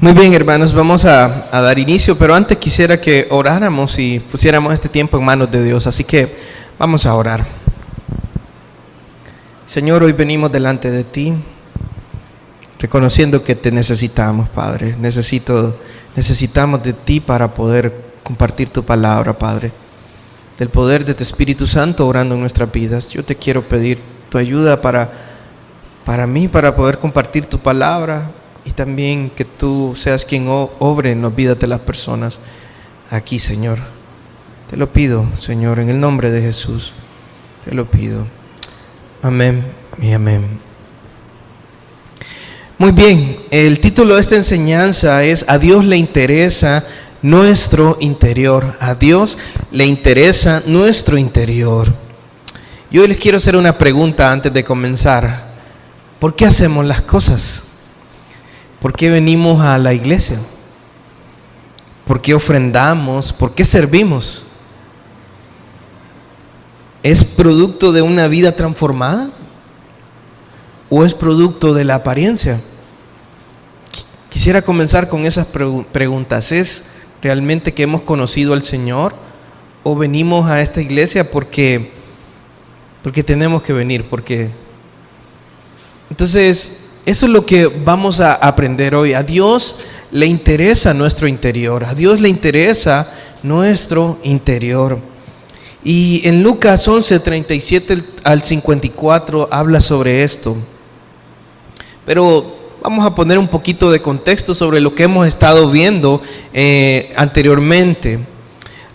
Muy bien, hermanos, vamos a dar inicio, pero antes quisiera que oráramos y pusiéramos este tiempo en manos de Dios, así que vamos a orar. Señor, hoy venimos delante de ti, reconociendo que te necesitamos, Padre. Necesitamos de ti para poder compartir tu palabra, Padre. Del poder de tu Espíritu Santo obrando en nuestras vidas. Yo te quiero pedir tu ayuda para mí, para poder compartir tu palabra. Y también que tú seas quien obre en las vidas de las personas aquí, Señor. Te lo pido, Señor, en el nombre de Jesús. Te lo pido. Amén y amén. Muy bien, el título de esta enseñanza es A Dios le interesa nuestro interior. A Dios le interesa nuestro interior. Yo les quiero hacer una pregunta antes de comenzar. ¿Por qué hacemos las cosas? ¿Por qué venimos a la iglesia? ¿Por qué ofrendamos? ¿Por qué servimos? ¿Es producto de una vida transformada? ¿O es producto de la apariencia? Quisiera comenzar con esas preguntas. ¿Es realmente que hemos conocido al Señor? ¿O venimos a esta iglesia porque tenemos que venir? Entonces, eso es lo que vamos a aprender hoy. A Dios le interesa nuestro interior. A Dios le interesa nuestro interior. Y en Lucas 11, 37 al 54 habla sobre esto. Pero vamos a poner un poquito de contexto sobre lo que hemos estado viendo anteriormente.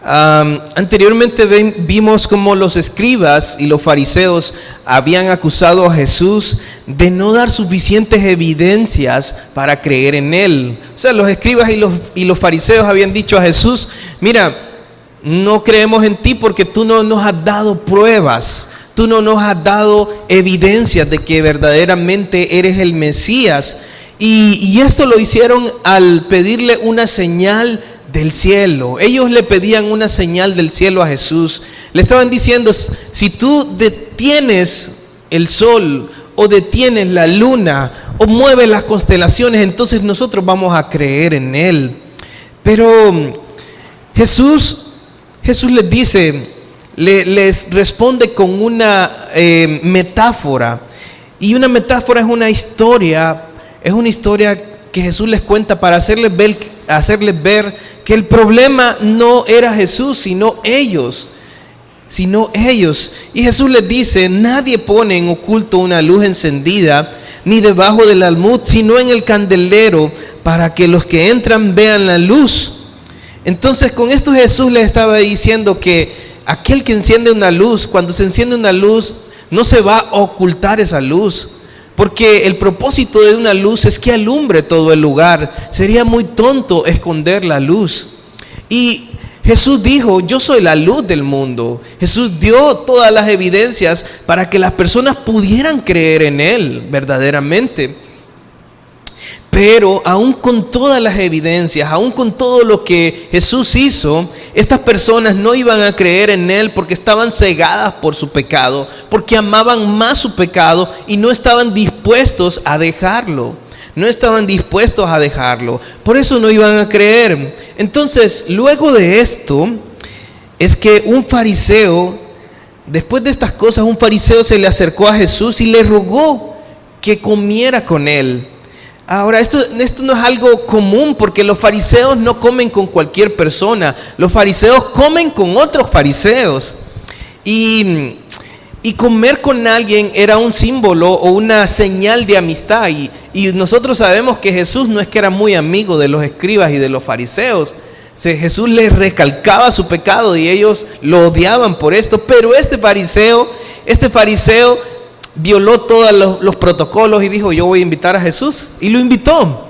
Anteriormente vimos cómo los escribas y los fariseos habían acusado a Jesús de no dar suficientes evidencias para creer en Él. O sea, los escribas y los fariseos habían dicho a Jesús: mira, no creemos en ti porque tú no nos has dado pruebas, tú no nos has dado evidencias de que verdaderamente eres el Mesías. Y esto lo hicieron al pedirle una señal del cielo. Ellos le pedían una señal del cielo a Jesús. Le estaban diciendo: si tú detienes el sol o detienes la luna o mueves las constelaciones, entonces nosotros vamos a creer en Él. Pero Jesús les dice, les responde con una metáfora. Y una metáfora es una historia que Jesús les cuenta para hacerles ver que el problema no era Jesús, sino ellos. Y Jesús les dice: nadie pone en oculto una luz encendida, ni debajo del almud, sino en el candelero, para que los que entran vean la luz. Entonces, con esto Jesús les estaba diciendo que aquel que enciende una luz, cuando se enciende una luz, no se va a ocultar esa luz. Porque el propósito de una luz es que alumbre todo el lugar. Sería muy tonto esconder la luz. Y Jesús dijo: yo soy la luz del mundo. Jesús dio todas las evidencias para que las personas pudieran creer en Él verdaderamente. Pero aún con todas las evidencias, aún con todo lo que Jesús hizo, estas personas no iban a creer en Él porque estaban cegadas por su pecado, porque amaban más su pecado y no estaban dispuestos a dejarlo. Por eso no iban a creer. Entonces, luego de esto, es que un fariseo, después de estas cosas, un fariseo se le acercó a Jesús y le rogó que comiera con él. Ahora, esto no es algo común, porque los fariseos no comen con cualquier persona. Los fariseos comen con otros fariseos. Y comer con alguien era un símbolo o una señal de amistad. Y nosotros sabemos que Jesús no es que era muy amigo de los escribas y de los fariseos. Jesús les recalcaba su pecado y ellos lo odiaban por esto. Pero este fariseo violó todos los protocolos y dijo: yo voy a invitar a Jesús. Y lo invitó.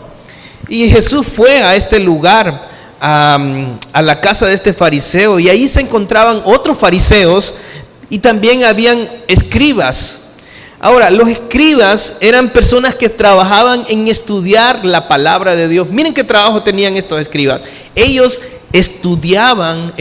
Y Jesús fue a este lugar, a la casa de este fariseo. Y ahí se encontraban otros fariseos y también habían escribas. Ahora, los escribas eran personas que trabajaban en estudiar la palabra de Dios. Miren qué trabajo tenían estos escribas. Ellos estudiaban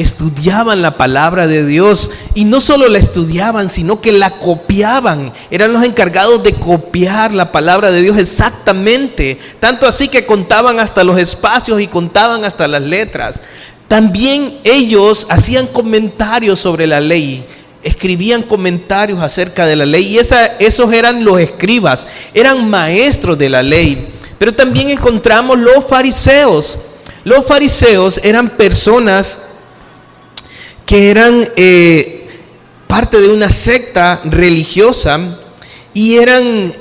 la palabra de Dios, y no solo la estudiaban, sino que la copiaban. Eran los encargados de copiar la palabra de Dios exactamente, tanto así que contaban hasta los espacios y contaban hasta las letras. También ellos hacían comentarios sobre la ley, escribían comentarios acerca de la ley, y esos eran los escribas, eran maestros de la ley. Pero también encontramos los fariseos. Los fariseos eran personas que eran parte de una secta religiosa, y eran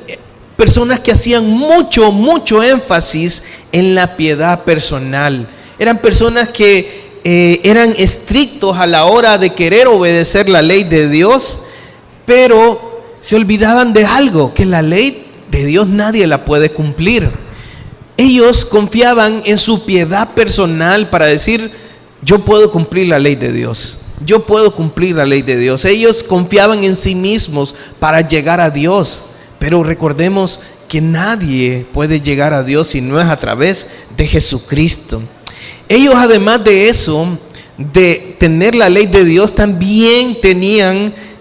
personas que hacían mucho énfasis en la piedad personal. Eran personas que eran estrictos a la hora de querer obedecer la ley de Dios, pero se olvidaban de algo, que la ley de Dios nadie la puede cumplir. Ellos confiaban en su piedad personal para decir: yo puedo cumplir la ley de Dios, yo puedo cumplir la ley de Dios. Ellos confiaban en sí mismos para llegar a Dios, pero recordemos que nadie puede llegar a Dios si no es a través de Jesucristo. Ellos, además de eso, de tener la ley de Dios, también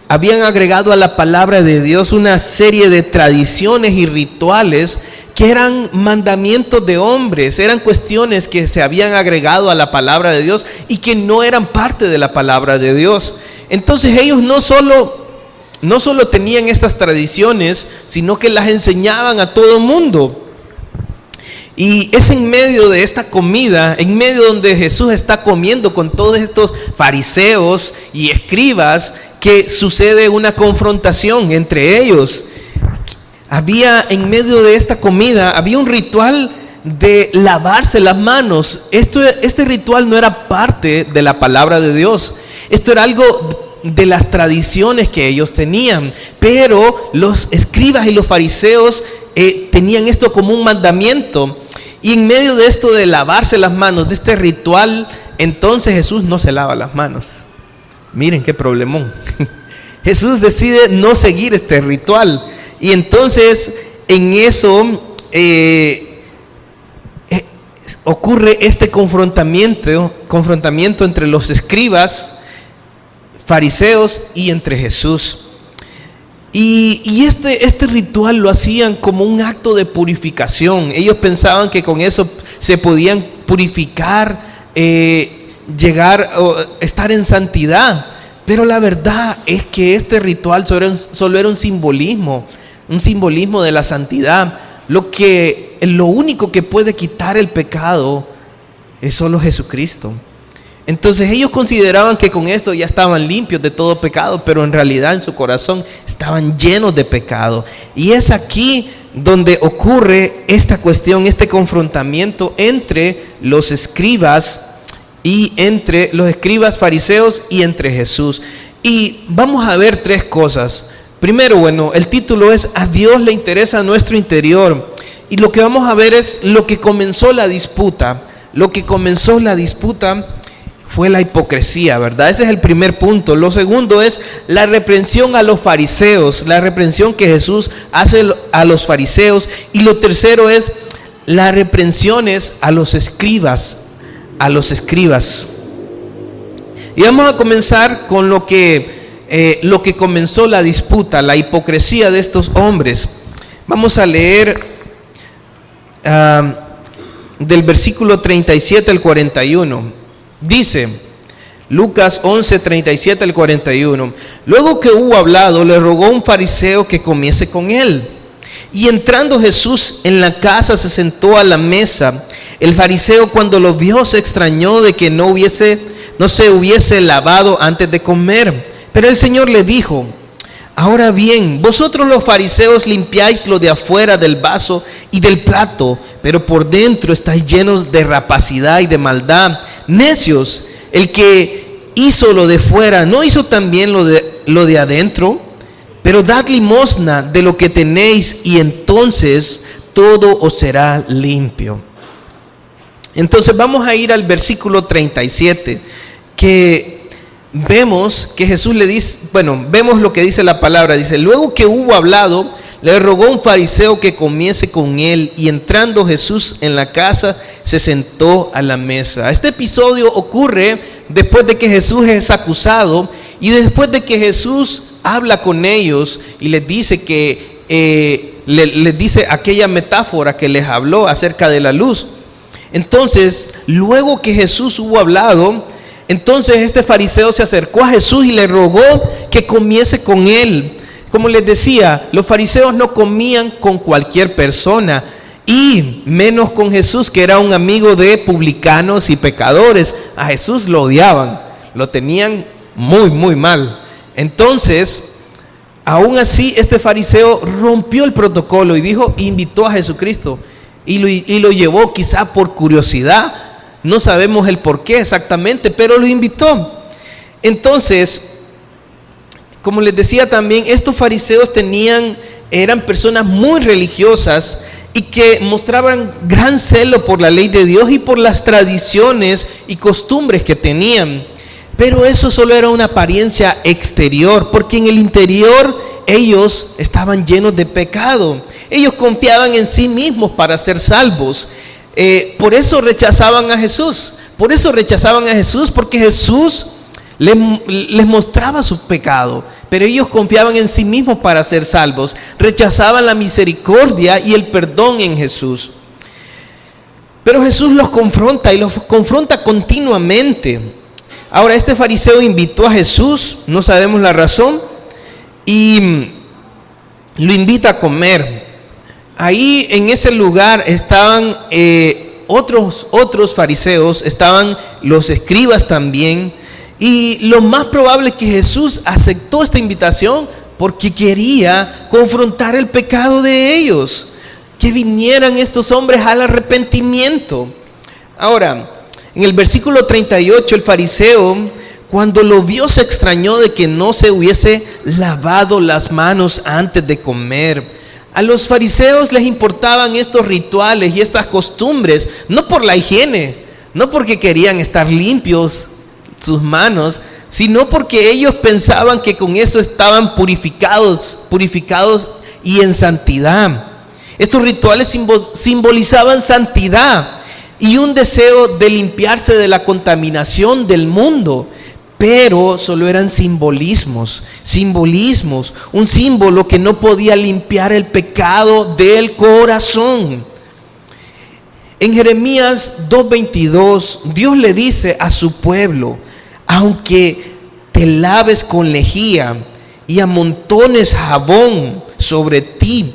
habían agregado a la palabra de Dios una serie de tradiciones y rituales que eran mandamientos de hombres, eran cuestiones que se habían agregado a la palabra de Dios y que no eran parte de la palabra de Dios. Entonces ellos no solo tenían estas tradiciones, sino que las enseñaban a todo el mundo. Y es en medio de esta comida, en medio donde Jesús está comiendo con todos estos fariseos y escribas, que sucede una confrontación entre ellos. En medio de esta comida, había un ritual de lavarse las manos. Este ritual no era parte de la palabra de Dios. Esto era algo de las tradiciones que ellos tenían. Pero los escribas y los fariseos tenían esto como un mandamiento. Y en medio de esto de lavarse las manos, de este ritual, entonces Jesús no se lava las manos. Miren qué problemón. Jesús decide no seguir este ritual. Y entonces en eso ocurre este confrontamiento entre los escribas, fariseos y entre Jesús. Y este ritual lo hacían como un acto de purificación. Ellos pensaban que con eso se podían purificar, llegar a estar en santidad. Pero la verdad es que este ritual solo era un simbolismo de la santidad. Lo único que puede quitar el pecado es solo Jesucristo. Entonces ellos consideraban que con esto ya estaban limpios de todo pecado, pero en realidad en su corazón estaban llenos de pecado. Y es aquí donde ocurre esta cuestión, este confrontamiento entre los escribas fariseos y entre Jesús. Y vamos a ver tres cosas. Primero, el título es: a Dios le interesa nuestro interior. Y lo que vamos a ver es lo que comenzó la disputa. Lo que comenzó la disputa fue la hipocresía, ¿verdad? Ese es el primer punto. Lo segundo es la reprensión a los fariseos, la reprensión que Jesús hace a los fariseos. Y lo tercero es las reprensiones a los escribas. Y vamos a comenzar con lo que comenzó la disputa, la hipocresía de estos hombres. Vamos a leer del versículo 37 al 41. Dice Lucas 11, 37 al 41: luego que hubo hablado, le rogó un fariseo que comiese con él. Y entrando Jesús en la casa, se sentó a la mesa. El fariseo, cuando lo vio, se extrañó de que no se hubiese lavado antes de comer. Pero el Señor le dijo: ahora bien, vosotros los fariseos limpiáis lo de afuera del vaso y del plato, pero por dentro estáis llenos de rapacidad y de maldad. Necios, el que hizo lo de fuera, ¿no hizo también lo de adentro? Pero dad limosna de lo que tenéis, y entonces todo os será limpio. Entonces vamos a ir al versículo 37, que vemos que Jesús le dice, vemos lo que dice la palabra. Dice: luego que hubo hablado, le rogó a un fariseo que comiese con él, y entrando Jesús en la casa, se sentó a la mesa. Este episodio ocurre después de que Jesús es acusado y después de que Jesús habla con ellos y les dice que les dice aquella metáfora que les habló acerca de la luz. Entonces, luego que Jesús hubo hablado, entonces este fariseo se acercó a Jesús y le rogó que comiese con él. Como les decía, los fariseos no comían con cualquier persona, y menos con Jesús, que era un amigo de publicanos y pecadores. A Jesús lo odiaban, lo tenían muy, muy mal. Entonces, aún así, este fariseo rompió el protocolo y invitó a Jesucristo y lo llevó quizá por curiosidad. No sabemos el por qué exactamente, pero lo invitó. Entonces, como les decía también, estos fariseos eran personas muy religiosas y que mostraban gran celo por la ley de Dios y por las tradiciones y costumbres que tenían. Pero eso solo era una apariencia exterior, porque en el interior ellos estaban llenos de pecado. Ellos confiaban en sí mismos para ser salvos. Por eso rechazaban a Jesús. Porque Jesús les mostraba su pecado, pero ellos confiaban en sí mismos para ser salvos. Rechazaban la misericordia y el perdón en Jesús. Pero Jesús los confronta y los confronta continuamente. Ahora, este fariseo invitó a Jesús, no sabemos la razón, y lo invita a comer. Ahí en ese lugar estaban otros fariseos, estaban los escribas también. Y lo más probable es que Jesús aceptó esta invitación porque quería confrontar el pecado de ellos, que vinieran estos hombres al arrepentimiento. Ahora, en el versículo 38, el fariseo, cuando lo vio, se extrañó de que no se hubiese lavado las manos antes de comer. A los fariseos les importaban estos rituales y estas costumbres, no por la higiene, no porque querían estar limpios sus manos, sino porque ellos pensaban que con eso estaban purificados y en santidad. Estos rituales simbolizaban santidad y un deseo de limpiarse de la contaminación del mundo, pero solo eran simbolismos, un símbolo que no podía limpiar el pecado del corazón. En Jeremías 2:22, Dios le dice a su pueblo: aunque te laves con lejía y amontones jabón sobre ti,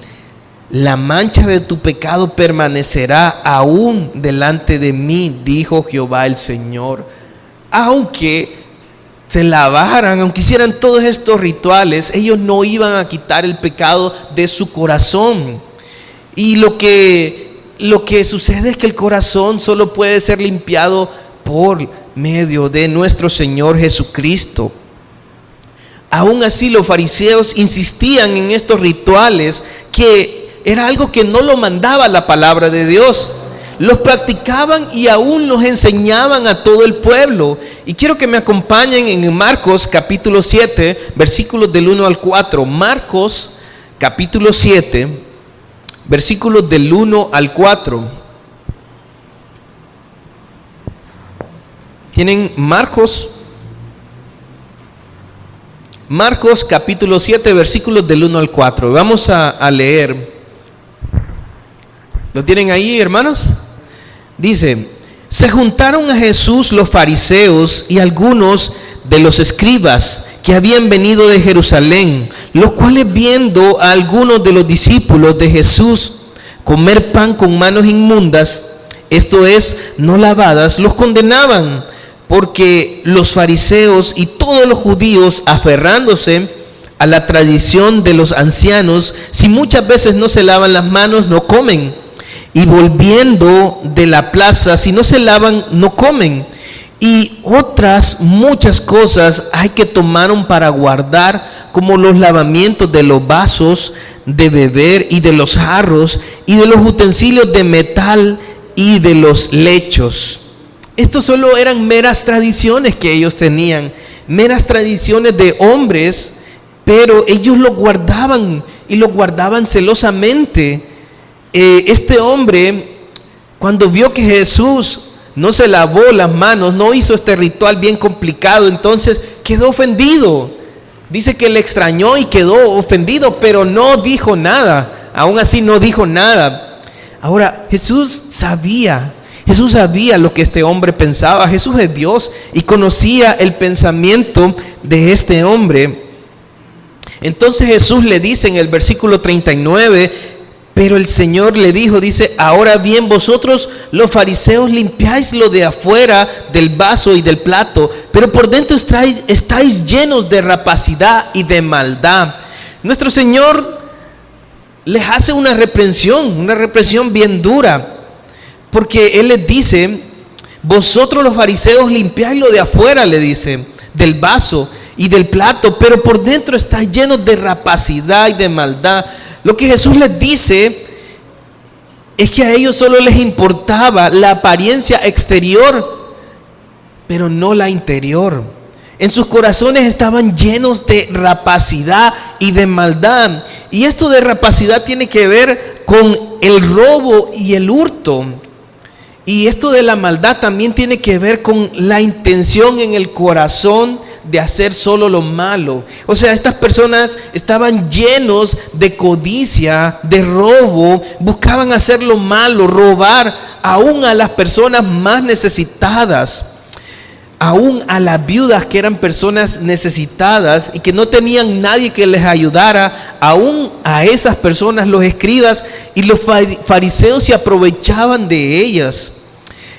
la mancha de tu pecado permanecerá aún delante de mí, dijo Jehová el Señor. Aunque se lavaran, aunque hicieran todos estos rituales, ellos no iban a quitar el pecado de su corazón. Y lo que sucede es que el corazón solo puede ser limpiado por medio de nuestro Señor Jesucristo. Aún así, los fariseos insistían en estos rituales, que era algo que no lo mandaba la palabra de Dios. Los practicaban y aún los enseñaban a todo el pueblo. Y quiero que me acompañen en Marcos capítulo 7, versículos del 1 al 4. Marcos capítulo 7, versículos del 1 al 4. ¿Tienen Marcos capítulo 7, versículos del 1 al 4. Vamos a leer. ¿Lo tienen ahí, hermanos? Dice: se juntaron a Jesús los fariseos y algunos de los escribas que habían venido de Jerusalén, los cuales, viendo a algunos de los discípulos de Jesús comer pan con manos inmundas, esto es, no lavadas, los condenaban, porque los fariseos y todos los judíos, aferrándose a la tradición de los ancianos, si muchas veces no se lavan las manos, no comen. Y volviendo de la plaza, si no se lavan, no comen. Y otras muchas cosas hay que tomaron para guardar, como los lavamientos de los vasos de beber y de los jarros y de los utensilios de metal y de los lechos. Estos solo eran meras tradiciones que ellos tenían, meras tradiciones de hombres, pero ellos lo guardaban y lo guardaban celosamente. Este hombre, cuando vio que Jesús no se lavó las manos, no hizo este ritual bien complicado, entonces quedó ofendido. Dice que le extrañó y quedó ofendido, pero no dijo nada. Aún así no dijo nada. Ahora, Jesús sabía lo que este hombre pensaba. Jesús es Dios y conocía el pensamiento de este hombre. Entonces Jesús le dice en el versículo 39, pero el Señor le dijo, dice, ahora bien vosotros los fariseos limpiáis lo de afuera del vaso y del plato, pero por dentro estáis llenos de rapacidad y de maldad. Nuestro Señor les hace una reprensión bien dura, porque Él les dice, vosotros los fariseos limpiáis lo de afuera, le dice, del vaso y del plato, pero por dentro estáis llenos de rapacidad y de maldad. Lo que Jesús les dice es que a ellos solo les importaba la apariencia exterior, pero no la interior. En sus corazones estaban llenos de rapacidad y de maldad. Y esto de rapacidad tiene que ver con el robo y el hurto. Y esto de la maldad también tiene que ver con la intención en el corazón de hacer solo lo malo. O sea, estas personas estaban llenos de codicia, de robo, buscaban hacer lo malo, robar aún a las personas más necesitadas, aún a las viudas que eran personas necesitadas y que no tenían nadie que les ayudara. Aún a esas personas los escribas y los fariseos se aprovechaban de ellas.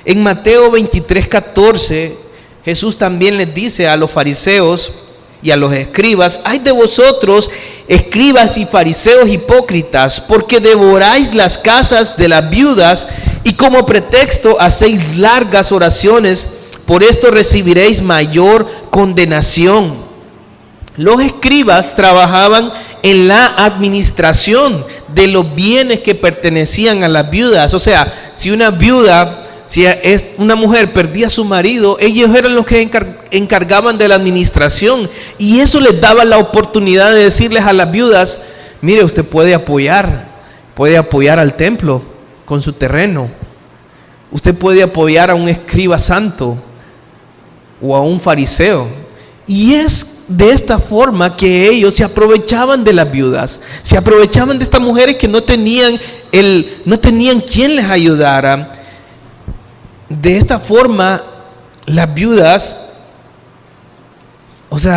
En Mateo 23:14 Jesús también les dice a los fariseos y a los escribas, ay de vosotros, escribas y fariseos hipócritas, porque devoráis las casas de las viudas y como pretexto hacéis largas oraciones, por esto recibiréis mayor condenación. Los escribas trabajaban en la administración de los bienes que pertenecían a las viudas. O sea, si una mujer perdía a su marido, ellos eran los que encargaban de la administración, y eso les daba la oportunidad de decirles a las viudas, mire, usted puede apoyar al templo con su terreno, usted puede apoyar a un escriba santo o a un fariseo. Y es de esta forma que ellos se aprovechaban de las viudas, se aprovechaban de estas mujeres que no tenían quien les ayudara. De esta forma, las viudas,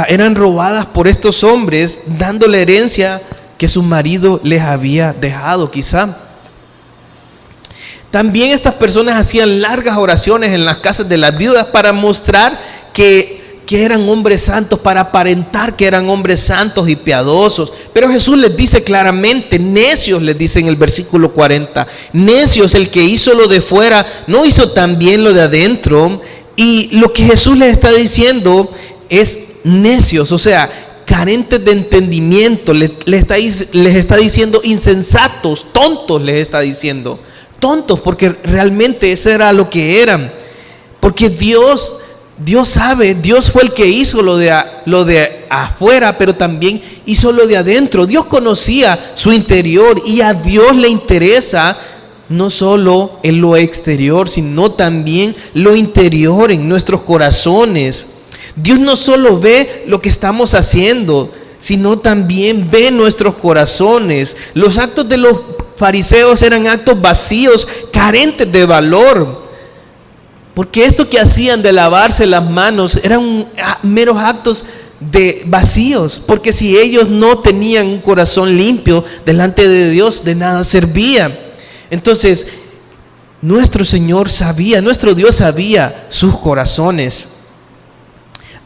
eran robadas por estos hombres, dándole herencia que su marido les había dejado quizá. También estas personas hacían largas oraciones en las casas de las viudas para mostrar que eran hombres santos, para aparentar que eran hombres santos y piadosos. Pero Jesús les dice claramente, necios, les dice en el versículo 40, necios, el que hizo lo de fuera, ¿no hizo también lo de adentro? Y lo que Jesús les está diciendo es necios, carentes de entendimiento, les está diciendo insensatos, tontos, les está diciendo, tontos, porque realmente eso era lo que eran. Porque Dios sabe, Dios fue el que hizo lo de afuera, pero también hizo lo de adentro. Dios conocía su interior, y a Dios le interesa no solo en lo exterior, sino también lo interior, en nuestros corazones. Dios no solo ve lo que estamos haciendo, sino también ve nuestros corazones. Los actos de los fariseos eran actos vacíos, carentes de valor. Porque esto que hacían de lavarse las manos eran meros actos de vacíos. Porque si ellos no tenían un corazón limpio delante de Dios, de nada servía. Entonces, nuestro Dios sabía sus corazones.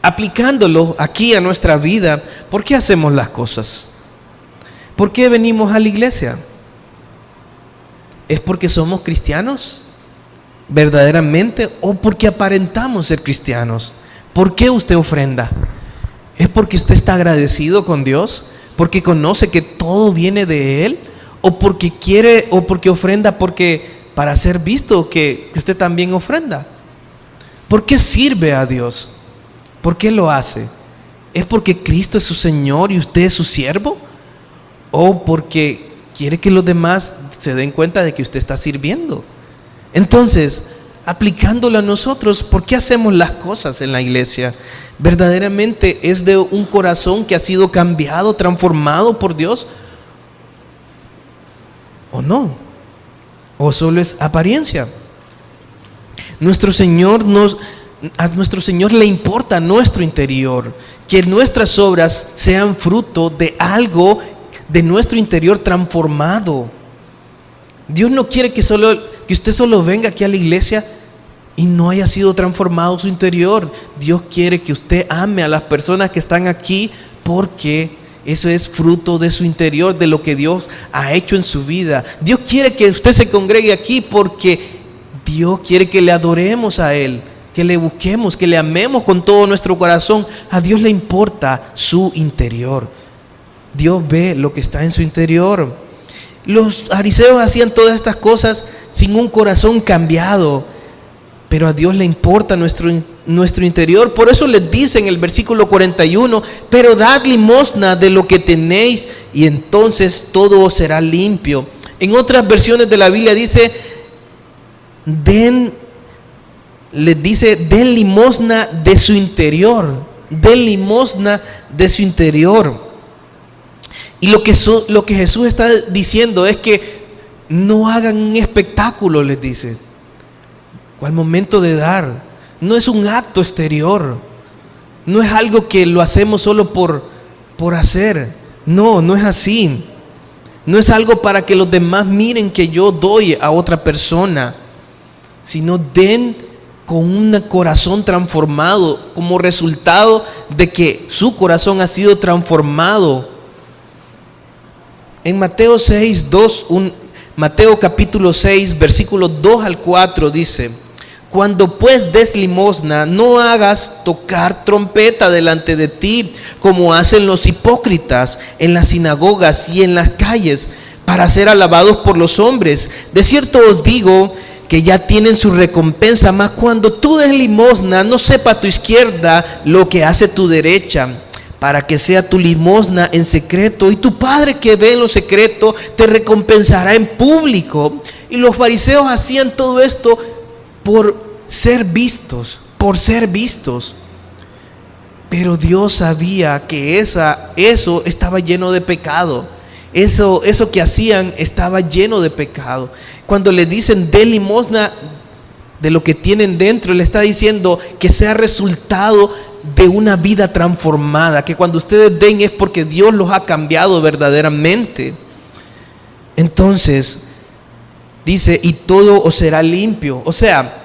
Aplicándolo aquí a nuestra vida, ¿por qué hacemos las cosas? ¿Por qué venimos a la iglesia? ¿Es porque somos cristianos verdaderamente, o porque aparentamos ser cristianos? ¿Por qué usted ofrenda? ¿Es porque usted está agradecido con Dios? ¿Porque conoce que todo viene de Él? ¿O porque quiere, o porque ofrenda para ser visto que usted también ofrenda? ¿Por qué sirve a Dios? ¿Por qué lo hace? ¿Es porque Cristo es su Señor y usted es su siervo? o porque quiere que los demás se den cuenta de que usted está sirviendo. Entonces, aplicándolo a nosotros, ¿por qué hacemos las cosas en la iglesia? ¿Verdaderamente es de un corazón que ha sido cambiado, transformado por Dios? ¿O no? ¿O solo es apariencia? A nuestro Señor le importa nuestro interior, que nuestras obras sean fruto de algo de nuestro interior transformado. Dios no quiere que usted solo venga aquí a la iglesia y no haya sido transformado su interior. Dios quiere que usted ame a las personas que están aquí, porque eso es fruto de su interior, de lo que Dios ha hecho en su vida. Dios quiere que usted se congregue aquí porque Dios quiere que le adoremos a Él, que le busquemos, que le amemos con todo nuestro corazón. A Dios le importa su interior. Dios ve lo que está en su interior. Los fariseos hacían todas estas cosas sin un corazón cambiado, pero a Dios le importa nuestro interior. Por eso les dice en el versículo 41, pero dad limosna de lo que tenéis y entonces todo os será limpio. En otras versiones de la Biblia dice, den limosna de su interior, den limosna de su interior. Y lo que Jesús está diciendo es que no hagan un espectáculo, les dice. Al momento de dar, no es un acto exterior, no es algo que lo hacemos solo por hacer. No es así. No es algo para que los demás miren que yo doy a otra persona, sino den con un corazón transformado como resultado de que su corazón ha sido transformado. En Mateo capítulo 6, versículos 2 al 4 dice: cuando pues des limosna, no hagas tocar trompeta delante de ti, como hacen los hipócritas en las sinagogas y en las calles, para ser alabados por los hombres. De cierto os digo que ya tienen su recompensa. Mas cuando tú des limosna, no sepa tu izquierda lo que hace tu derecha, para que sea tu limosna en secreto, y tu Padre que ve en lo secreto te recompensará en público. Y los fariseos hacían todo esto por ser vistos. Pero Dios sabía que eso estaba lleno de pecado. Eso que hacían estaba lleno de pecado. Cuando le dicen de limosna de lo que tienen dentro, le está diciendo que sea resultado de una vida transformada, que cuando ustedes den es porque Dios los ha cambiado verdaderamente. Entonces dice, y todo os será limpio. O sea,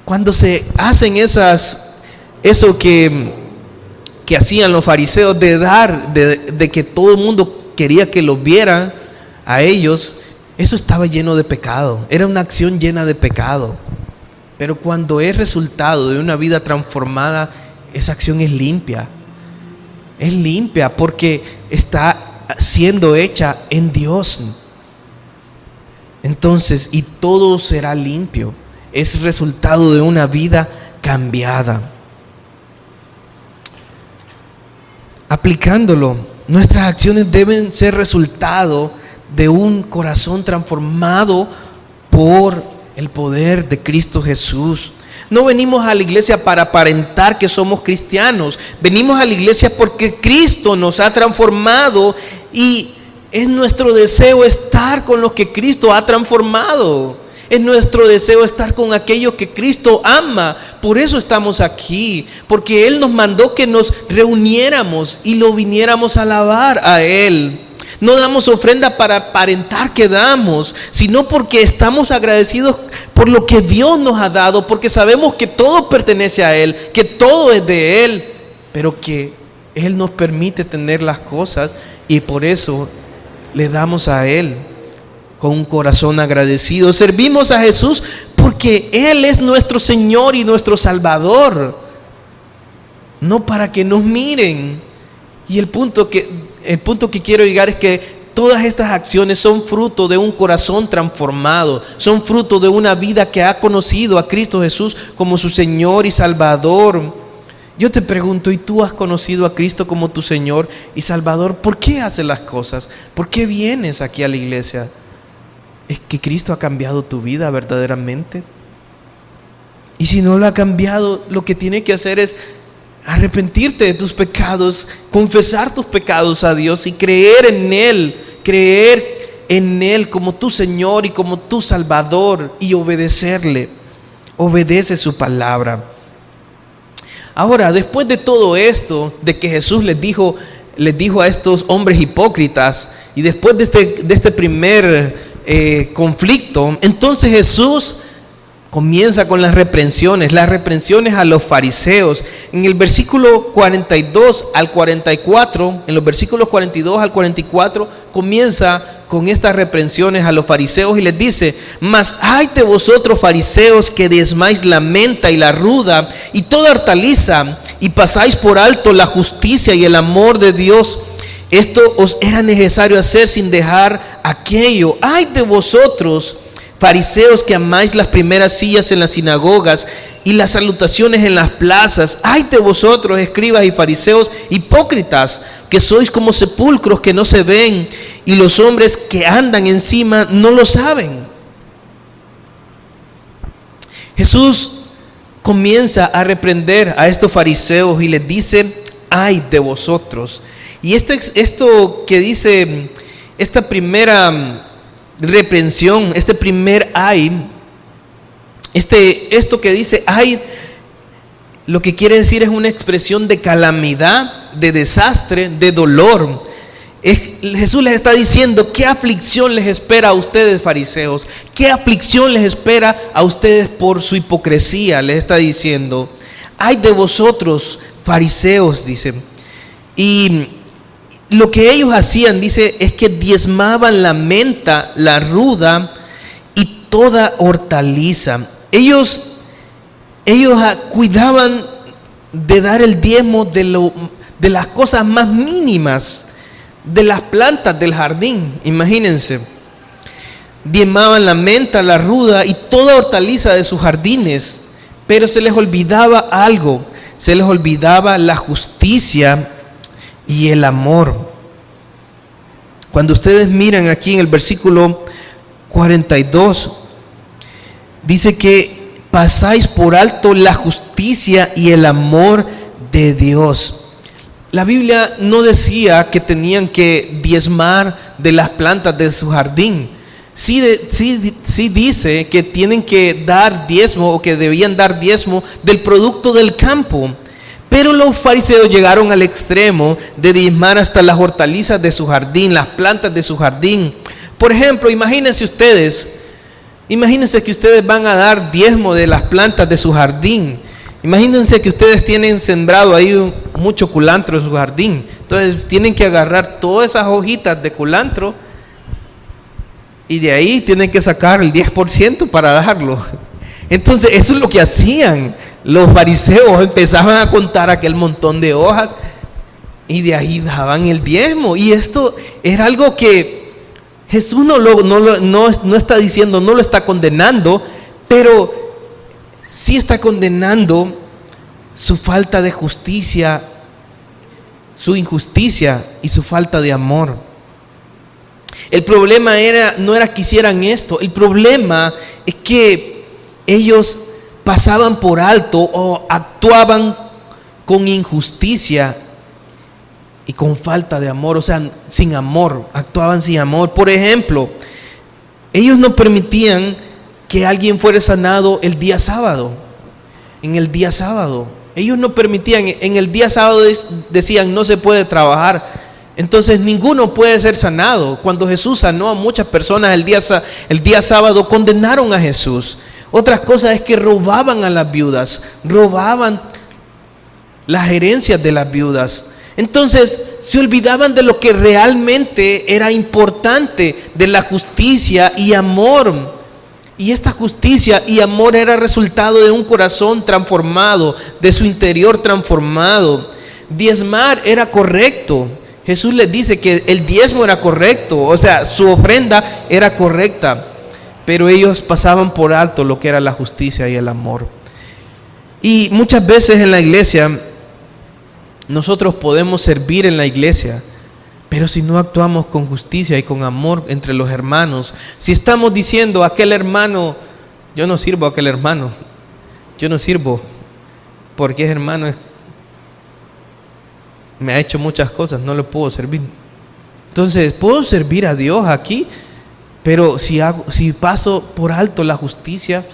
cuando se hacen eso que hacían los fariseos de dar, de que todo el mundo quería que los vieran a ellos, eso estaba lleno de pecado, era una acción llena de pecado. Pero cuando es resultado de una vida transformada, esa acción es limpia porque está siendo hecha en Dios. Entonces, y todo será limpio, es resultado de una vida cambiada. Aplicándolo, nuestras acciones deben ser resultado de un corazón transformado por el poder de Cristo Jesús. No venimos a la iglesia para aparentar que somos cristianos. Venimos a la iglesia porque Cristo nos ha transformado y es nuestro deseo estar con los que Cristo ha transformado. Es nuestro deseo estar con aquellos que Cristo ama. Por eso estamos aquí, porque Él nos mandó que nos reuniéramos y lo viniéramos a alabar a Él. No damos ofrenda para aparentar que damos, sino porque estamos agradecidos por lo que Dios nos ha dado, porque sabemos que todo pertenece a Él, que todo es de Él, pero que Él nos permite tener las cosas y por eso le damos a Él con un corazón agradecido. Servimos a Jesús porque Él es nuestro Señor y nuestro Salvador, no para que nos miren. Y el punto que quiero llegar es que todas estas acciones son fruto de un corazón transformado, son fruto de una vida que ha conocido a Cristo Jesús como su Señor y Salvador. Yo te pregunto, ¿y tú has conocido a Cristo como tu Señor y Salvador? ¿Por qué haces las cosas? ¿Por qué vienes aquí a la iglesia? ¿Es que Cristo ha cambiado tu vida verdaderamente? Y si no lo ha cambiado, lo que tienes que hacer es arrepentirte de tus pecados, confesar tus pecados a Dios y creer en Él como tu Señor y como tu Salvador y obedecerle. Obedece su palabra. Ahora, después de todo esto, de que Jesús les dijo a estos hombres hipócritas, y después de este primer conflicto, entonces Jesús comienza con las reprensiones a los fariseos. En el versículo 42 al 44, en los versículos 42 al 44, comienza con estas reprensiones a los fariseos y les dice: mas ay de vosotros, fariseos, que diezmáis la menta y la ruda y toda hortaliza, y pasáis por alto la justicia y el amor de Dios. Esto os era necesario hacer sin dejar aquello. Ay de vosotros, fariseos, que amáis las primeras sillas en las sinagogas y las salutaciones en las plazas. Ay de vosotros, escribas y fariseos hipócritas, que sois como sepulcros que no se ven, y los hombres que andan encima no lo saben. Jesús comienza a reprender a estos fariseos y les dice: ay de vosotros. Y esto que dice, esta primera reprensión, este primer ay, esto que dice ay, lo que quiere decir es una expresión de calamidad, de desastre, de dolor. Jesús les está diciendo: ¿qué aflicción les espera a ustedes, fariseos? ¿Qué aflicción les espera a ustedes por su hipocresía? Les está diciendo: ay de vosotros, fariseos, dice. Y lo que ellos hacían, dice, es que diezmaban la menta, la ruda y toda hortaliza. Ellos cuidaban de dar el diezmo de las cosas más mínimas, de las plantas del jardín. Imagínense, diezmaban la menta, la ruda y toda hortaliza de sus jardines, pero se les olvidaba algo, se les olvidaba la justicia y el amor. Cuando ustedes miran aquí en el versículo 42, dice que pasáis por alto la justicia y el amor de Dios. La Biblia no decía que tenían que diezmar de las plantas de su jardín. Sí dice que tienen que dar diezmo, o que debían dar diezmo del producto del campo. Pero los fariseos llegaron al extremo de diezmar hasta las hortalizas de su jardín, las plantas de su jardín. Por ejemplo, imagínense que ustedes van a dar diezmo de las plantas de su jardín. Imagínense que ustedes tienen sembrado ahí mucho culantro en su jardín. Entonces tienen que agarrar todas esas hojitas de culantro y de ahí tienen que sacar el 10% para darlo. Entonces eso es lo que hacían. Los fariseos empezaban a contar aquel montón de hojas y de ahí daban el diezmo. Y esto era algo que Jesús no está diciendo, no lo está condenando, pero sí está condenando su falta de justicia, su injusticia y su falta de amor. El problema no era que hicieran esto, el problema es que ellos pasaban por alto o actuaban con injusticia y con falta de amor, o sea, sin amor, actuaban sin amor. Por ejemplo, ellos no permitían que alguien fuera sanado el día sábado, en el día sábado. Ellos no permitían, en el día sábado decían no se puede trabajar, entonces ninguno puede ser sanado. Cuando Jesús sanó a muchas personas el día sábado, condenaron a Jesús. Otra cosa es que robaban a las viudas, robaban las herencias de las viudas. Entonces se olvidaban de lo que realmente era importante, de la justicia y amor. Y esta justicia y amor era resultado de un corazón transformado, de su interior transformado. Diezmar era correcto. Jesús les dice que el diezmo era correcto, o sea, su ofrenda era correcta. Pero ellos pasaban por alto lo que era la justicia y el amor. Y muchas veces en la iglesia nosotros podemos servir en la iglesia, pero si no actuamos con justicia y con amor entre los hermanos, si estamos diciendo a aquel hermano, yo no sirvo a aquel hermano, yo no sirvo porque ese hermano me ha hecho muchas cosas, no le puedo servir. Entonces, puedo servir a Dios aquí, pero si paso por alto la justicia,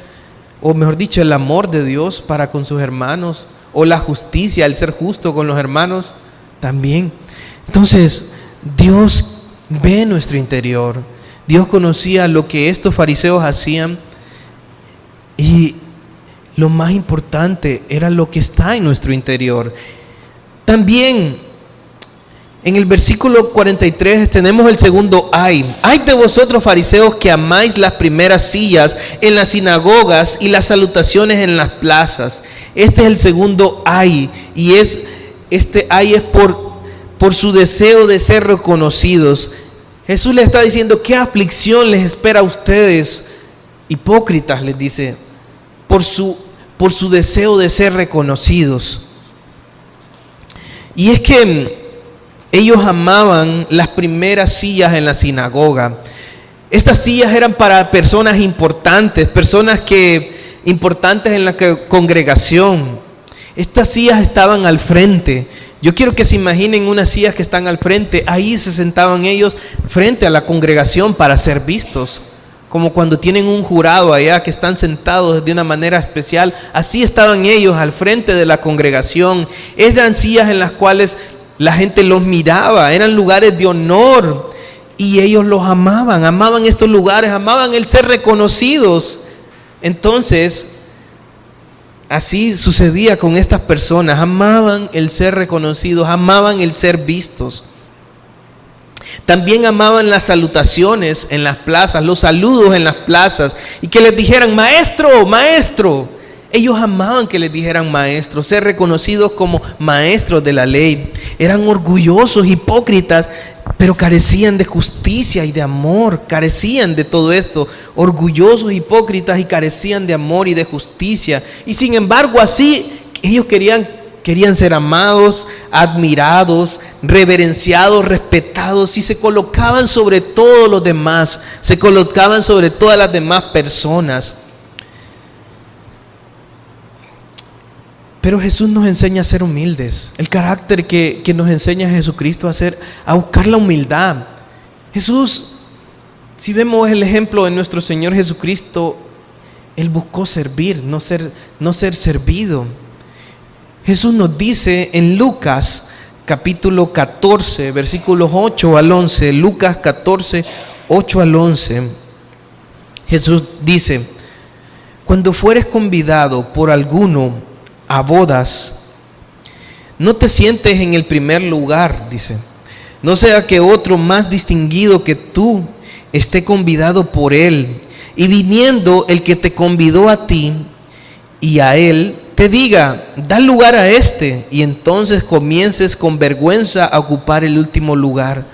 o mejor dicho, el amor de Dios para con sus hermanos, o la justicia, el ser justo con los hermanos, también. Entonces, Dios ve nuestro interior. Dios conocía lo que estos fariseos hacían, y lo más importante era lo que está en nuestro interior. También en el versículo 43 tenemos el segundo ay. Ay de vosotros, fariseos, que amáis las primeras sillas en las sinagogas y las salutaciones en las plazas. Este es el segundo ay, y este ay es por su deseo de ser reconocidos. Jesús les está diciendo: ¿qué aflicción les espera a ustedes, hipócritas? Les dice, por su deseo de ser reconocidos. Y es que ellos amaban las primeras sillas en la sinagoga. Estas sillas eran para personas importantes, importantes en la congregación. Estas sillas estaban al frente. Yo quiero que se imaginen unas sillas que están al frente. Ahí se sentaban ellos frente a la congregación para ser vistos. Como cuando tienen un jurado allá que están sentados de una manera especial. Así estaban ellos al frente de la congregación. Eran sillas en las cuales la gente los miraba, eran lugares de honor, y ellos los amaban estos lugares, amaban el ser reconocidos. Entonces, así sucedía con estas personas, amaban el ser reconocidos, amaban el ser vistos. También amaban las salutaciones en las plazas, los saludos en las plazas, y que les dijeran: maestro, maestro. Ellos amaban que les dijeran maestros, ser reconocidos como maestros de la ley. Eran orgullosos, hipócritas, pero carecían de justicia y de amor. Carecían de todo esto. Orgullosos, hipócritas, y carecían de amor y de justicia. Y sin embargo, así ellos querían ser amados, admirados, reverenciados, respetados, y se colocaban sobre todos los demás. Se colocaban sobre todas las demás personas. Pero Jesús nos enseña a ser humildes. El carácter que nos enseña Jesucristo a buscar la humildad. Jesús, si vemos el ejemplo de nuestro Señor Jesucristo, Él buscó servir, no ser servido. Jesús nos dice en Lucas capítulo 14, versículos 8 al 11, Lucas 14, 8 al 11, Jesús dice: cuando fueres convidado por alguno a bodas, no te sientes en el primer lugar, dice, no sea que otro más distinguido que tú esté convidado por él, y viniendo el que te convidó a ti y a él, te diga: da lugar a este, y entonces comiences con vergüenza a ocupar el último lugar.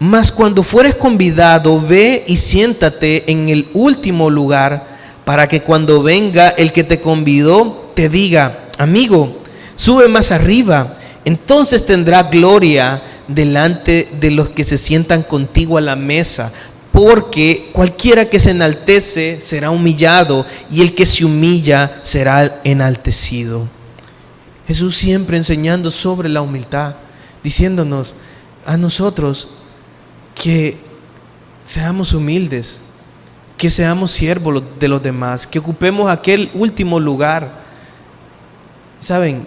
Mas cuando fueres convidado, ve y siéntate en el último lugar, para que cuando venga el que te convidó, te diga: amigo, sube más arriba. Entonces tendrá gloria delante de los que se sientan contigo a la mesa, porque cualquiera que se enaltece será humillado, y el que se humilla será enaltecido. Jesús siempre enseñando sobre la humildad, diciéndonos a nosotros que seamos humildes, que seamos siervos de los demás, que ocupemos aquel último lugar. ¿Saben?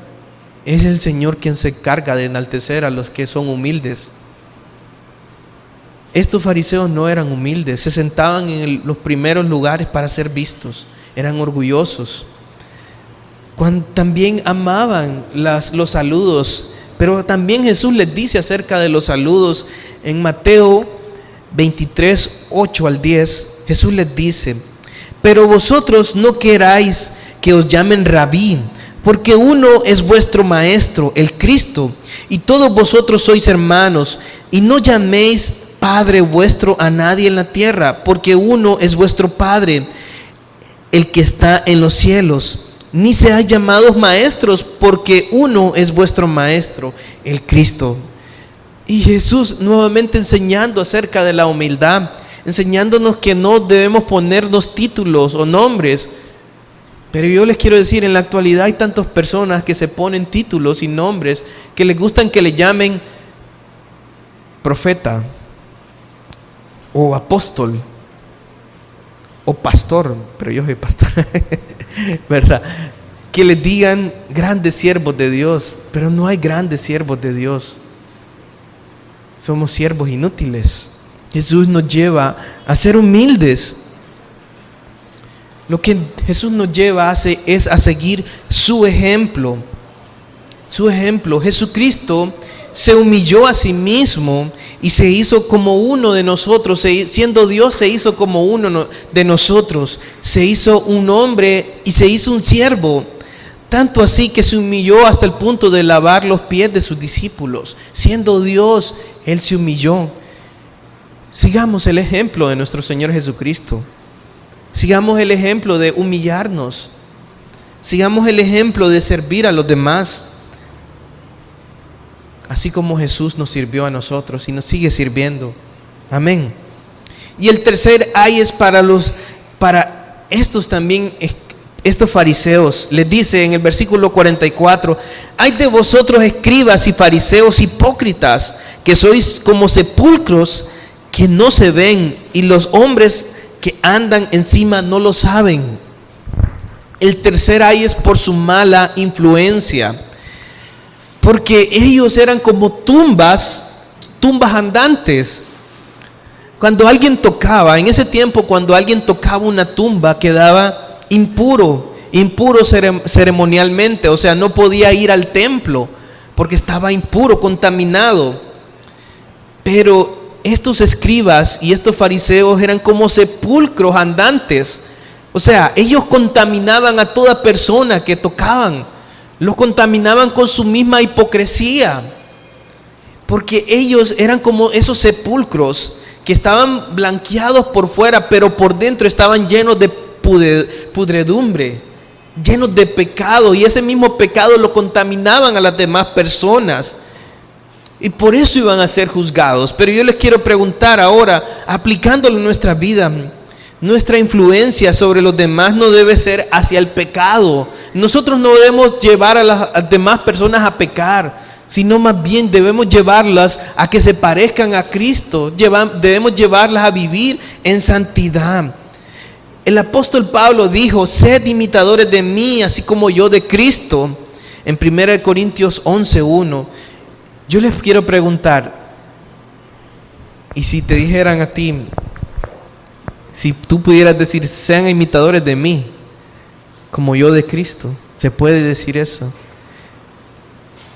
Es el Señor quien se encarga de enaltecer a los que son humildes. Estos fariseos no eran humildes, se sentaban en los primeros lugares para ser vistos, eran orgullosos. También amaban los saludos, pero también Jesús les dice acerca de los saludos en Mateo 23, 8 al 10. Jesús les dice: pero vosotros no queráis que os llamen rabí, porque uno es vuestro maestro, el Cristo, y todos vosotros sois hermanos. Y no llaméis Padre vuestro a nadie en la tierra, porque uno es vuestro Padre, el que está en los cielos. ni seáis llamados maestros, porque uno es vuestro maestro, el Cristo. Y Jesús nuevamente enseñando acerca de la humildad, enseñándonos que no debemos ponernos títulos o nombres. Pero yo les quiero decir, en la actualidad hay tantas personas que se ponen títulos y nombres que les gustan que le llamen profeta o apóstol o pastor, pero yo soy pastor, ¿verdad? Que les digan grandes siervos de Dios, pero no hay grandes siervos de Dios. Somos siervos inútiles. Jesús nos lleva a ser humildes. Lo que Jesús nos lleva es a seguir su ejemplo. Su ejemplo. Jesucristo se humilló a sí mismo y se hizo como uno de nosotros. Siendo Dios, se hizo como uno de nosotros. Se hizo un hombre y se hizo un siervo. Tanto así que se humilló hasta el punto de lavar los pies de sus discípulos. Siendo Dios, Él se humilló. Sigamos el ejemplo de nuestro Señor Jesucristo. Sigamos el ejemplo de humillarnos. Sigamos el ejemplo de servir a los demás. Así como Jesús nos sirvió a nosotros y nos sigue sirviendo. Amén. Y el tercer ay es para estos también, estos fariseos. Les dice en el versículo 44: ay de vosotros, escribas y fariseos hipócritas, que sois como sepulcros que no se ven, y los hombres que andan encima no lo saben. El tercer ay es por su mala influencia, porque ellos eran como tumbas andantes. Cuando alguien tocaba, en ese tiempo, cuando alguien tocaba una tumba, quedaba impuro ceremonialmente, o sea, no podía ir al templo porque estaba impuro, contaminado. Pero estos escribas y estos fariseos eran como sepulcros andantes. O sea, ellos contaminaban a toda persona que tocaban. Los contaminaban con su misma hipocresía. Porque ellos eran como esos sepulcros que estaban blanqueados por fuera, pero por dentro estaban llenos de pudredumbre, llenos de pecado. Y ese mismo pecado lo contaminaban a las demás personas. Y por eso iban a ser juzgados. Pero yo les quiero preguntar ahora, aplicándolo en nuestra vida, nuestra influencia sobre los demás no debe ser hacia el pecado. Nosotros no debemos llevar a las demás personas a pecar, sino más bien debemos llevarlas a que se parezcan a Cristo. Debemos llevarlas a vivir en santidad. El apóstol Pablo dijo: sed imitadores de mí, así como yo de Cristo, en 1 Corintios 11:1. Yo les quiero preguntar, y si te dijeran a ti, si tú pudieras decir: sean imitadores de mí, como yo de Cristo, ¿se puede decir eso?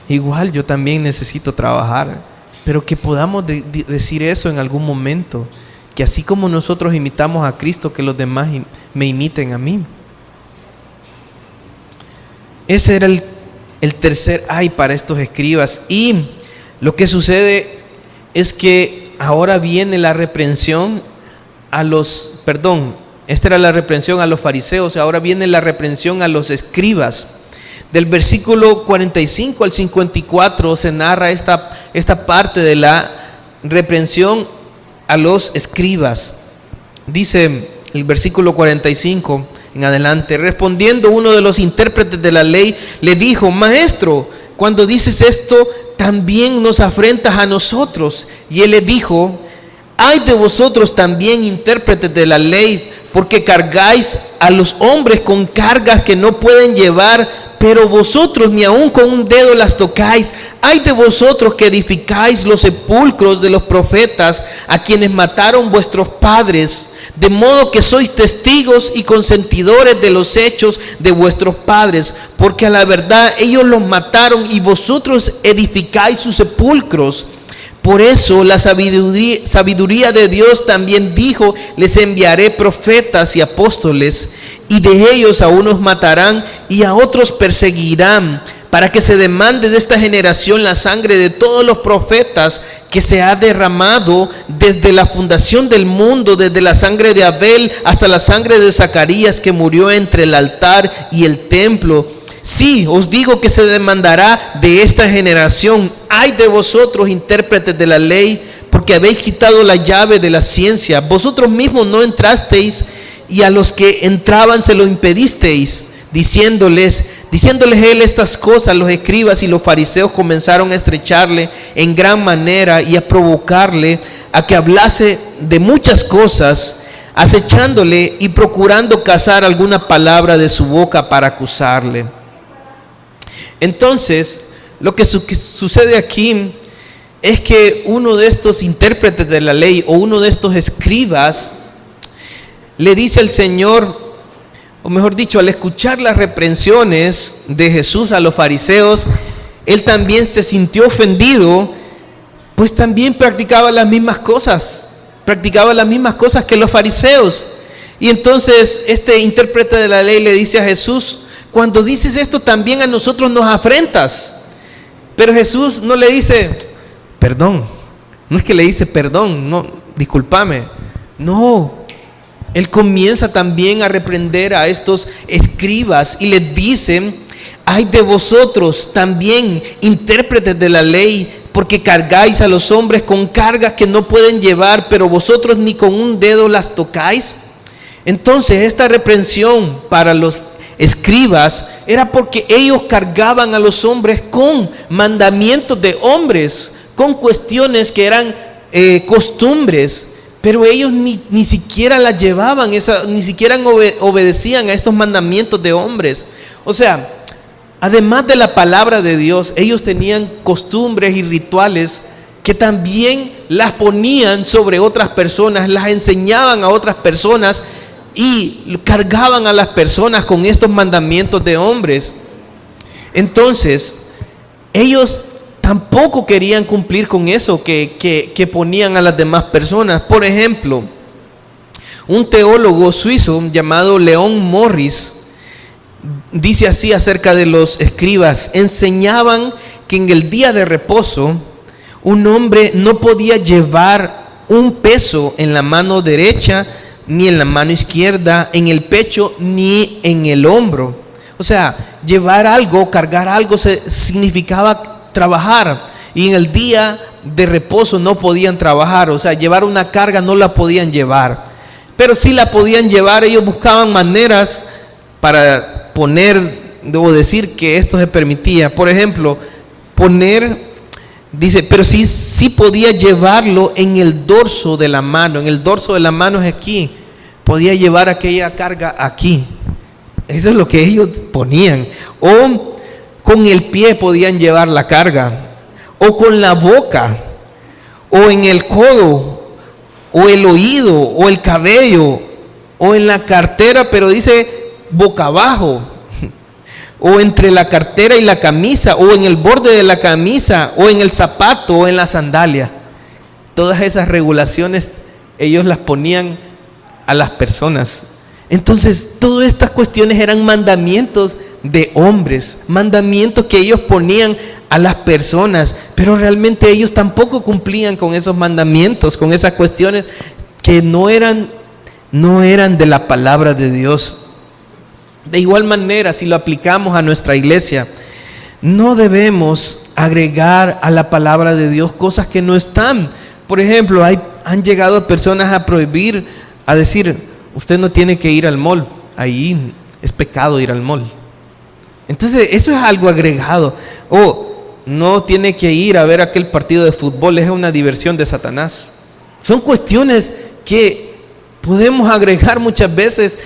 Igual yo también necesito trabajar, pero que podamos decir eso en algún momento, que así como nosotros imitamos a Cristo, que los demás me imiten a mí. Ese era el tercer ay para estos escribas. Y lo que sucede es que ahora viene la reprensión esta era la reprensión a los fariseos, ahora viene la reprensión a los escribas. Del versículo 45 al 54 se narra esta parte de la reprensión a los escribas. Dice el versículo 45 en adelante: respondiendo uno de los intérpretes de la ley, le dijo: maestro, cuando dices esto, también nos afrentas a nosotros. Y él le dijo: ay de vosotros también, intérpretes de la ley, porque cargáis a los hombres con cargas que no pueden llevar, pero vosotros ni aun con un dedo las tocáis. Ay de vosotros que edificáis los sepulcros de los profetas, a quienes mataron vuestros padres, de modo que sois testigos y consentidores de los hechos de vuestros padres, porque a la verdad ellos los mataron y vosotros edificáis sus sepulcros. Por eso la sabiduría de Dios también dijo: les enviaré profetas y apóstoles, y de ellos a unos matarán y a otros perseguirán, para que se demande de esta generación la sangre de todos los profetas que se ha derramado desde la fundación del mundo, desde la sangre de Abel hasta la sangre de Zacarías que murió entre el altar y el templo. Sí, os digo que se demandará de esta generación. Ay de vosotros, intérpretes de la ley, porque habéis quitado la llave de la ciencia. Vosotros mismos no entrasteis, y a los que entraban se lo impedisteis. Diciéndoles él estas cosas, los escribas y los fariseos comenzaron a estrecharle en gran manera y a provocarle a que hablase de muchas cosas, acechándole y procurando cazar alguna palabra de su boca para acusarle. Entonces, lo que sucede aquí es que uno de estos intérpretes de la ley o uno de estos escribas le dice al Señor, o mejor dicho, al escuchar las reprensiones de Jesús a los fariseos, él también se sintió ofendido, pues también practicaba las mismas cosas que los fariseos. Y entonces este intérprete de la ley le dice a Jesús, cuando dices esto también a nosotros nos afrentas. Pero Jesús no le dice, perdón, no es que le dice perdón, no, discúlpame, no. Él comienza también a reprender a estos escribas y les dice, ay de vosotros también, intérpretes de la ley, porque cargáis a los hombres con cargas que no pueden llevar, pero vosotros ni con un dedo las tocáis. Entonces esta reprensión para los escribas era porque ellos cargaban a los hombres con mandamientos de hombres, con cuestiones que eran costumbres, pero ellos ni siquiera las llevaban, ni siquiera obedecían a estos mandamientos de hombres. O sea, además de la palabra de Dios, ellos tenían costumbres y rituales que también las ponían sobre otras personas, las enseñaban a otras personas y cargaban a las personas con estos mandamientos de hombres. Entonces, ellos tampoco querían cumplir con eso que ponían a las demás personas. Por ejemplo, un teólogo suizo llamado Leon Morris dice así acerca de los escribas: enseñaban que en el día de reposo un hombre no podía llevar un peso en la mano derecha, ni en la mano izquierda, en el pecho, ni en el hombro. O sea, llevar algo, cargar algo significaba trabajar, y en el día de reposo no podían trabajar. O sea, llevar una carga no la podían llevar, pero sí la podían llevar. Ellos buscaban maneras para poner o decir que esto se permitía. Por ejemplo, dice, pero sí podía llevarlo en el dorso de la mano. En el dorso de la mano es aquí. Podía llevar aquella carga aquí. Eso es lo que ellos ponían. O con el pie podían llevar la carga, o con la boca, o en el codo, o el oído, o el cabello, o en la cartera, pero dice boca abajo, o entre la cartera y la camisa, o en el borde de la camisa, o en el zapato, o en la sandalia. Todas esas regulaciones ellos las ponían a las personas. Entonces, todas estas cuestiones eran mandamientos de hombres, mandamientos que ellos ponían a las personas, pero realmente ellos tampoco cumplían con esos mandamientos, con esas cuestiones que no eran de la palabra de Dios. De igual manera, si lo aplicamos a nuestra iglesia, no debemos agregar a la palabra de Dios cosas que no están. Por ejemplo, han llegado personas a prohibir, a decir, usted no tiene que ir al mall, ahí es pecado ir al mall. Entonces eso es algo agregado. O no tiene que ir a ver aquel partido de fútbol, es una diversión de Satanás. Son cuestiones que podemos agregar muchas veces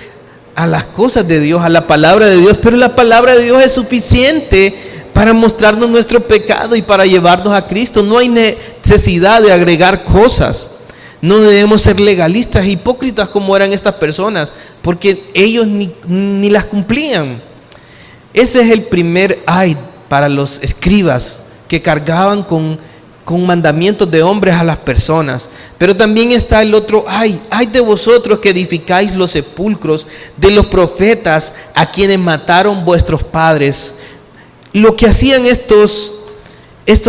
a las cosas de Dios, a la palabra de Dios, pero la palabra de Dios es suficiente para mostrarnos nuestro pecado y para llevarnos a Cristo. No hay necesidad de agregar cosas. No debemos ser legalistas, hipócritas como eran estas personas, porque ellos ni las cumplían. Ese es el primer ay para los escribas, que cargaban con mandamientos de hombres a las personas. Pero también está el otro ay de vosotros que edificáis los sepulcros de los profetas a quienes mataron vuestros padres. lo que hacían estos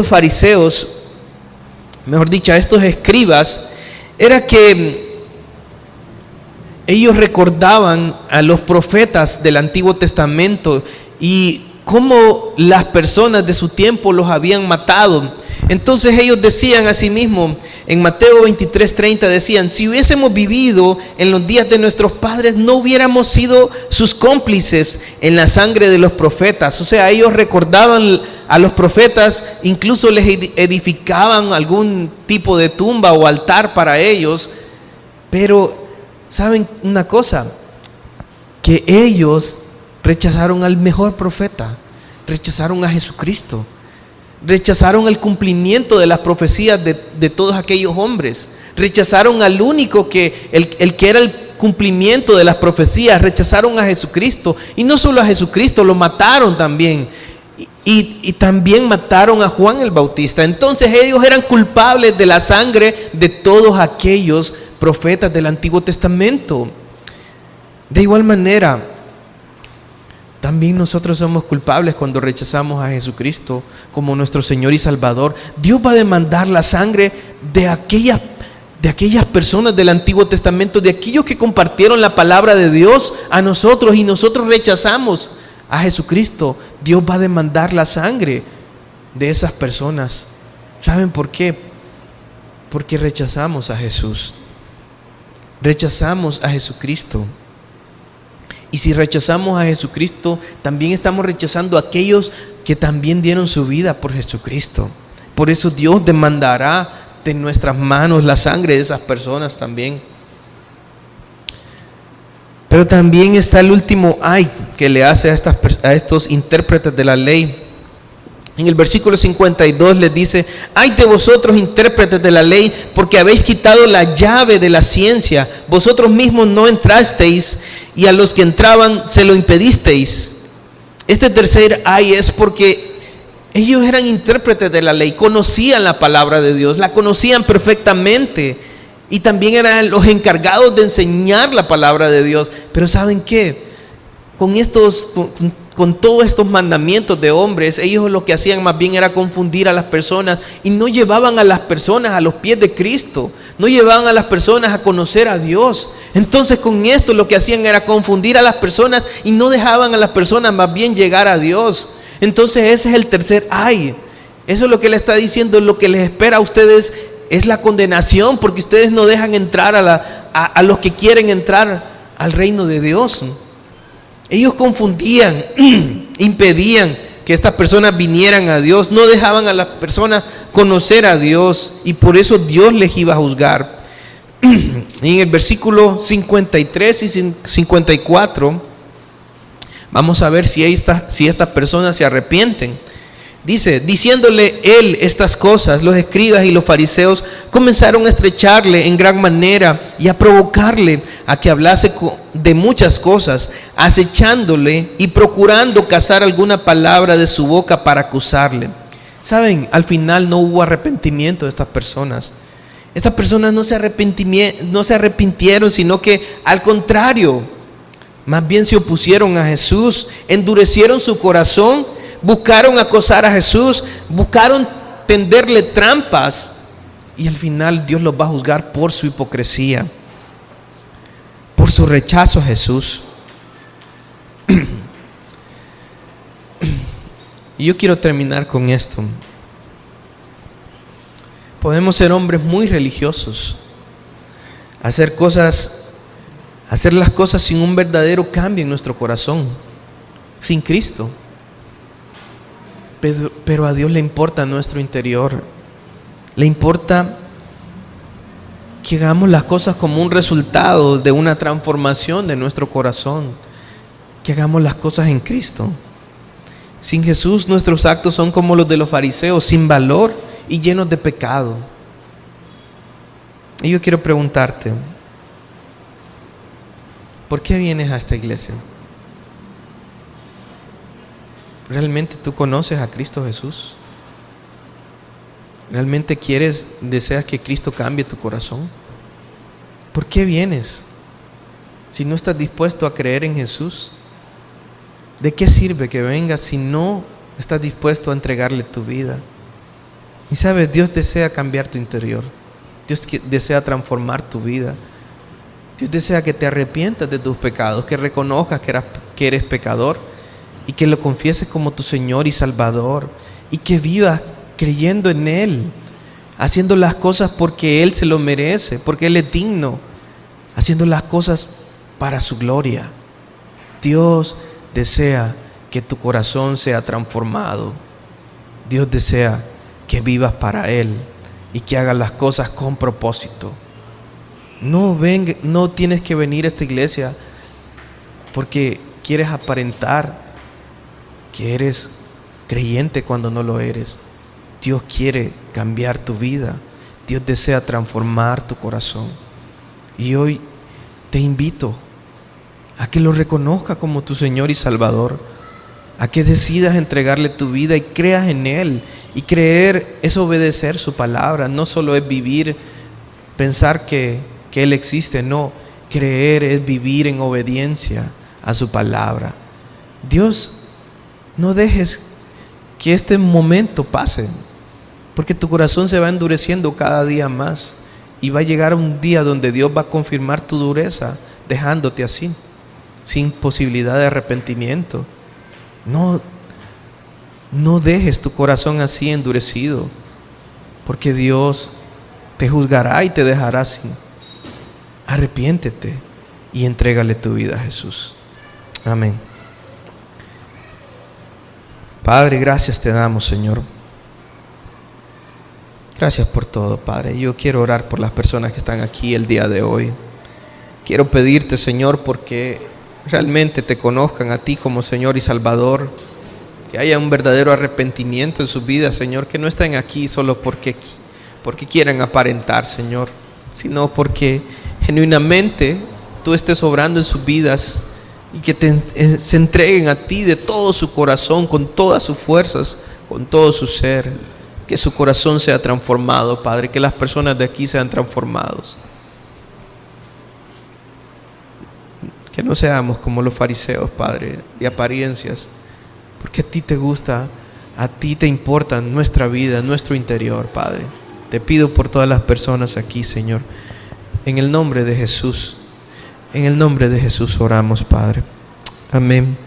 fariseos, mejor dicho, estos escribas, era que ellos recordaban a los profetas del Antiguo Testamento y cómo las personas de su tiempo los habían matado. Entonces ellos decían a sí mismos, en Mateo 23:30 decían: si hubiésemos vivido en los días de nuestros padres, no hubiéramos sido sus cómplices en la sangre de los profetas. O sea, ellos recordaban a los profetas, incluso les edificaban algún tipo de tumba o altar para ellos. Pero, ¿saben una cosa? Que ellos rechazaron al mejor profeta, rechazaron a Jesucristo. Rechazaron el cumplimiento de las profecías de todos aquellos hombres. Rechazaron al único el que era el cumplimiento de las profecías. Rechazaron a Jesucristo. Y no solo a Jesucristo, lo mataron también. Y también mataron a Juan el Bautista. Entonces ellos eran culpables de la sangre de todos aquellos profetas del Antiguo Testamento. De igual manera, también nosotros somos culpables cuando rechazamos a Jesucristo como nuestro Señor y Salvador. Dios va a demandar la sangre de aquellas personas del Antiguo Testamento, de aquellos que compartieron la palabra de Dios a nosotros y nosotros rechazamos a Jesucristo. Dios va a demandar la sangre de esas personas. ¿Saben por qué? Porque rechazamos a Jesús. Rechazamos a Jesucristo. Y si rechazamos a Jesucristo, también estamos rechazando a aquellos que también dieron su vida por Jesucristo. Por eso Dios demandará de nuestras manos la sangre de esas personas también. Pero también está el último ay que le hace a estos intérpretes de la ley. En el versículo 52 les dice: ay de vosotros, intérpretes de la ley, porque habéis quitado la llave de la ciencia. Vosotros mismos no entrasteis, y a los que entraban se lo impedisteis. Este tercer ay es porque ellos eran intérpretes de la ley, conocían la palabra de Dios, la conocían perfectamente, y también eran los encargados de enseñar la palabra de Dios. Pero ¿saben qué? Con todos estos mandamientos de hombres, ellos lo que hacían más bien era confundir a las personas, y no llevaban a las personas a los pies de Cristo, no llevaban a las personas a conocer a Dios. Entonces con esto lo que hacían era confundir a las personas y no dejaban a las personas más bien llegar a Dios. Entonces ese es el tercer ay. Eso es lo que le está diciendo: lo que les espera a ustedes es la condenación, porque ustedes no dejan entrar a los que quieren entrar al reino de Dios. Ellos confundían, impedían que estas personas vinieran a Dios, no dejaban a las personas conocer a Dios, y por eso Dios les iba a juzgar. En el versículo 53 y 54 vamos a ver si estas personas se arrepienten. Dice: diciéndole él estas cosas, los escribas y los fariseos comenzaron a estrecharle en gran manera y a provocarle a que hablase de muchas cosas, acechándole y procurando cazar alguna palabra de su boca para acusarle. ¿Saben? Al final no hubo arrepentimiento de estas personas. Estas personas no se arrepintieron, sino que al contrario, más bien se opusieron a Jesús, endurecieron su corazón, buscaron acosar a Jesús, buscaron tenderle trampas, y al final Dios los va a juzgar por su hipocresía, por su rechazo a Jesús. Y yo quiero terminar con esto. Podemos ser hombres muy religiosos, hacer las cosas sin un verdadero cambio en nuestro corazón, sin Cristo. Pero a Dios le importa nuestro interior. Le importa que hagamos las cosas como un resultado de una transformación de nuestro corazón, que hagamos las cosas en Cristo. Sin Jesús, nuestros actos son como los de los fariseos, sin valor y llenos de pecado. Y yo quiero preguntarte: ¿por qué vienes a esta iglesia? ¿Realmente tú conoces a Cristo Jesús? ¿Realmente deseas que Cristo cambie tu corazón? ¿Por qué vienes si no estás dispuesto a creer en Jesús? ¿De qué sirve que vengas si no estás dispuesto a entregarle tu vida. Y sabes, Dios desea cambiar tu interior. Dios desea transformar tu vida. Dios desea que te arrepientas de tus pecados, que reconozcas que eres pecador y que lo confieses como tu Señor y Salvador, y que vivas creyendo en Él, haciendo las cosas porque Él se lo merece, porque Él es digno, haciendo las cosas para su gloria. Dios desea que tu corazón sea transformado. Dios desea que vivas para Él y que hagas las cosas con propósito. No tienes que venir a esta iglesia porque quieres aparentar que eres creyente cuando no lo eres. Dios quiere cambiar tu vida. Dios desea transformar tu corazón. Y hoy te invito a que lo reconozcas como tu Señor y Salvador, a que decidas entregarle tu vida y creas en Él. Y creer es obedecer su palabra, no solo es vivir, pensar que Él existe, no. Creer es vivir en obediencia a su palabra. Dios, no dejes que este momento pase, porque tu corazón se va endureciendo cada día más, y va a llegar un día donde Dios va a confirmar tu dureza, dejándote así, sin posibilidad de arrepentimiento. No dejes tu corazón así endurecido, porque Dios te juzgará y te dejará así. Arrepiéntete y entrégale tu vida a Jesús. Amén. Padre, gracias te damos, Señor. Gracias por todo, Padre. Yo quiero orar por las personas que están aquí el día de hoy. Quiero pedirte, Señor, porque realmente te conozcan a ti como Señor y Salvador, que haya un verdadero arrepentimiento en sus vidas, Señor, que no estén aquí solo porque quieran aparentar, Señor, sino porque genuinamente tú estés obrando en sus vidas, y que se entreguen a ti de todo su corazón, con todas sus fuerzas, con todo su ser. Que su corazón sea transformado, Padre, que las personas de aquí sean transformados. Que no seamos como los fariseos, Padre, de apariencias, porque a ti te gusta, a ti te importa nuestra vida, nuestro interior, Padre. Te pido por todas las personas aquí, Señor, en el nombre de Jesús. En el nombre de Jesús oramos, Padre. Amén.